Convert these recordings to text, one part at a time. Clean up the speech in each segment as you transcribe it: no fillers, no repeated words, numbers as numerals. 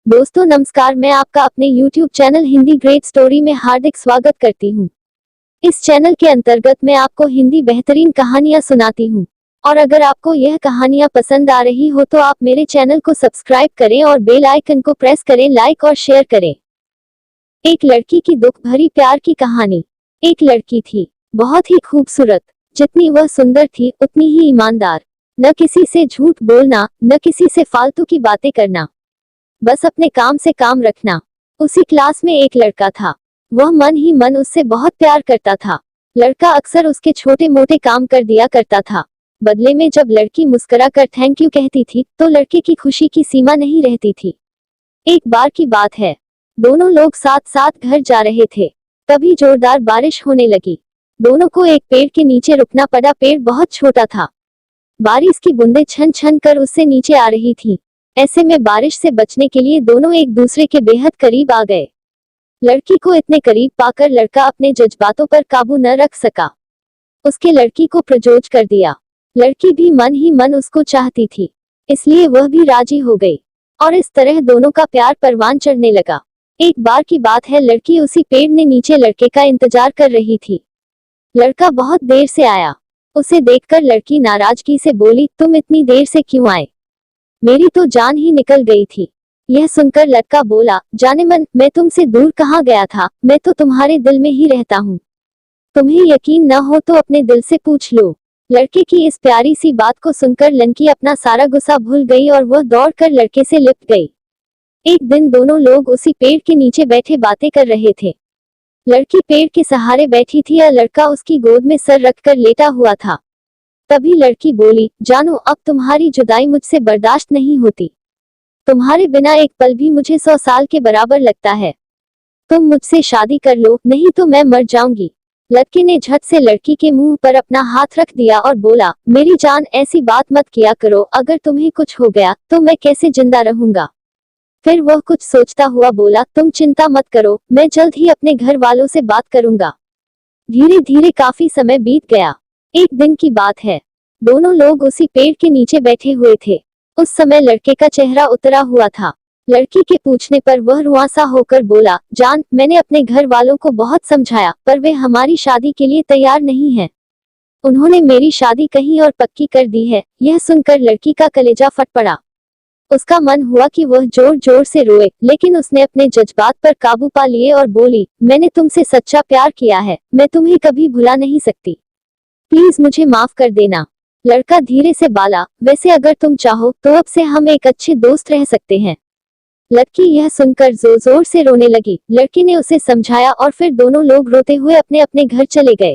दोस्तों नमस्कार, मैं आपका अपने YouTube channel Hindi great story में हार्दिक स्वागत करती हूँ। इस चैनल के अंतर्गत मैं आपको हिंदी बेहतरीन कहानियाँ सुनाती हूँ और अगर आपको यह कहानियाँ पसंद आ रही हो तो आप मेरे चैनल को सब्सक्राइब करें और बेल आइकन को प्रेस करें, लाइक और शेयर करें। एक लड़की की दुख भरी प्यार की कहानी। एक लड़की थी, बहुत ही खूबसूरत। जितनी वह सुंदर थी उतनी ही ईमानदार। न किसी से झूठ बोलना, न किसी से फालतू की बातें करना, बस अपने काम से काम रखना। उसी क्लास में एक लड़का था। वह मन ही मन उससे बहुत प्यार करता था। लड़का अक्सर उसके छोटे मोटे काम कर दिया करता था। बदले में जब लड़की मुस्कुरा कर थैंक यू कहती थी तो लड़के की खुशी की सीमा नहीं रहती थी। एक बार की बात है, दोनों लोग साथ साथ घर जा रहे थे। तभी जोरदार बारिश होने लगी। दोनों को एक पेड़ के नीचे रुकना पड़ा। पेड़ बहुत छोटा था। बारिश की बूंदें छन छन कर उससे नीचे आ रही थी। ऐसे में बारिश से बचने के लिए दोनों एक दूसरे के बेहद करीब आ गए। लड़की को इतने करीब पाकर लड़का अपने जज्बातों पर काबू न रख सका। उसके लड़की को प्रपोज कर दिया। लड़की भी मन ही मन उसको चाहती थी, इसलिए वह भी राजी हो गई और इस तरह दोनों का प्यार परवान चढ़ने लगा। एक बार की बात है, लड़की उसी पेड़ ने नीचे लड़के का इंतजार कर रही थी। लड़का बहुत देर से आया। उसे देखकर लड़की नाराजगी से बोली, तुम इतनी देर से क्यों आए? मेरी तो जान ही निकल गई थी। यह सुनकर लड़का बोला, जाने मन, मैं तुमसे दूर कहाँ गया था, मैं तो तुम्हारे दिल में ही रहता हूँ। तुम्हें यकीन न हो तो अपने दिल से पूछ लो। लड़के की इस प्यारी सी बात को सुनकर लड़की अपना सारा गुस्सा भूल गई और वह दौड़कर लड़के से लिपट गई। एक दिन दोनों लोग उसी पेड़ के नीचे बैठे बातें कर रहे थे। लड़की पेड़ के सहारे बैठी थी और लड़का उसकी गोद में सर रखकर लेटा हुआ था। तभी लड़की बोली, जानो, अब तुम्हारी जुदाई मुझसे बर्दाश्त नहीं होती। तुम्हारे बिना एक पल भी मुझे 100 साल के बराबर लगता है। तुम मुझसे शादी कर लो, नहीं तो मैं मर जाऊंगी। लड़के ने झट से लड़की के मुंह पर अपना हाथ रख दिया और बोला, मेरी जान, ऐसी बात मत किया करो। अगर तुम्हें कुछ हो गया तो मैं कैसे जिंदा रहूंगा? फिर वह कुछ सोचता हुआ बोला, तुम चिंता मत करो, मैं जल्द ही अपने घर वालों से बात करूंगा। धीरे धीरे काफी समय बीत गया। एक दिन की बात है, दोनों लोग उसी पेड़ के नीचे बैठे हुए थे। उस समय लड़के का चेहरा उतरा हुआ था। लड़की के पूछने पर वह रुआंसा होकर बोला, जान, मैंने अपने घर वालों को बहुत समझाया पर वे हमारी शादी के लिए तैयार नहीं हैं। उन्होंने मेरी शादी कहीं और पक्की कर दी है। यह सुनकर लड़की का कलेजा फट पड़ा। उसका मन हुआ कि वह जोर जोर से रोए, लेकिन उसने अपने जज्बात पर काबू पा लिए और बोली, मैंने तुमसे सच्चा प्यार किया है, मैं तुम्हें कभी भुला नहीं सकती। प्लीज मुझे माफ कर देना। लड़का धीरे से बोला, वैसे अगर तुम चाहो तो अब से हम एक अच्छे दोस्त रह सकते हैं। लड़की यह सुनकर जोर जोर से रोने लगी। लड़की ने उसे समझाया और फिर दोनों लोग रोते हुए अपने अपने घर चले गए।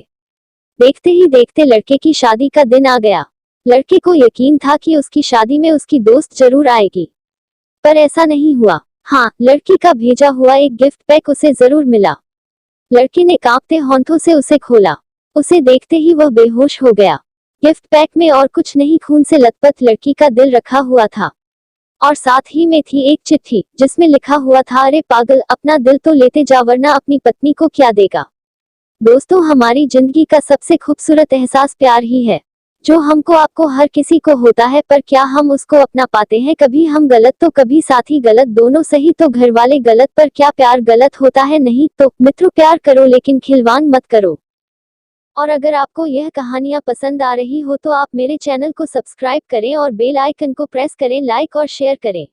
देखते ही देखते लड़के की शादी का दिन आ गया। लड़के को यकीन था कि उसकी शादी में उसकी दोस्त जरूर आएगी, पर ऐसा नहीं हुआ। हाँ, लड़की का भेजा हुआ एक गिफ्ट पैक उसे जरूर मिला। लड़की ने कांपते होंठों से उसे खोला। उसे देखते ही वह बेहोश हो गया। गिफ्ट पैक में और कुछ नहीं, खून से लथपथ लड़की का दिल रखा हुआ था और साथ ही में थी एक चिट्ठी जिसमें लिखा हुआ था, अरे पागल, अपना दिल तो लेते जा वरना अपनी पत्नी को क्या देगा। दोस्तों, हमारी जिंदगी का सबसे खूबसूरत एहसास प्यार ही है, जो हमको आपको हर किसी को होता है, पर क्या हम उसको अपना पाते हैं? कभी हम गलत तो कभी साथी गलत, दोनों सही तो घर वाले गलत, पर क्या प्यार गलत होता है? नहीं। तो मित्रों, प्यार करो लेकिन खिलवाड़ मत करो। और अगर आपको यह कहानियाँ पसंद आ रही हो तो आप मेरे चैनल को सब्सक्राइब करें और बेल आइकन को प्रेस करें, लाइक और शेयर करें।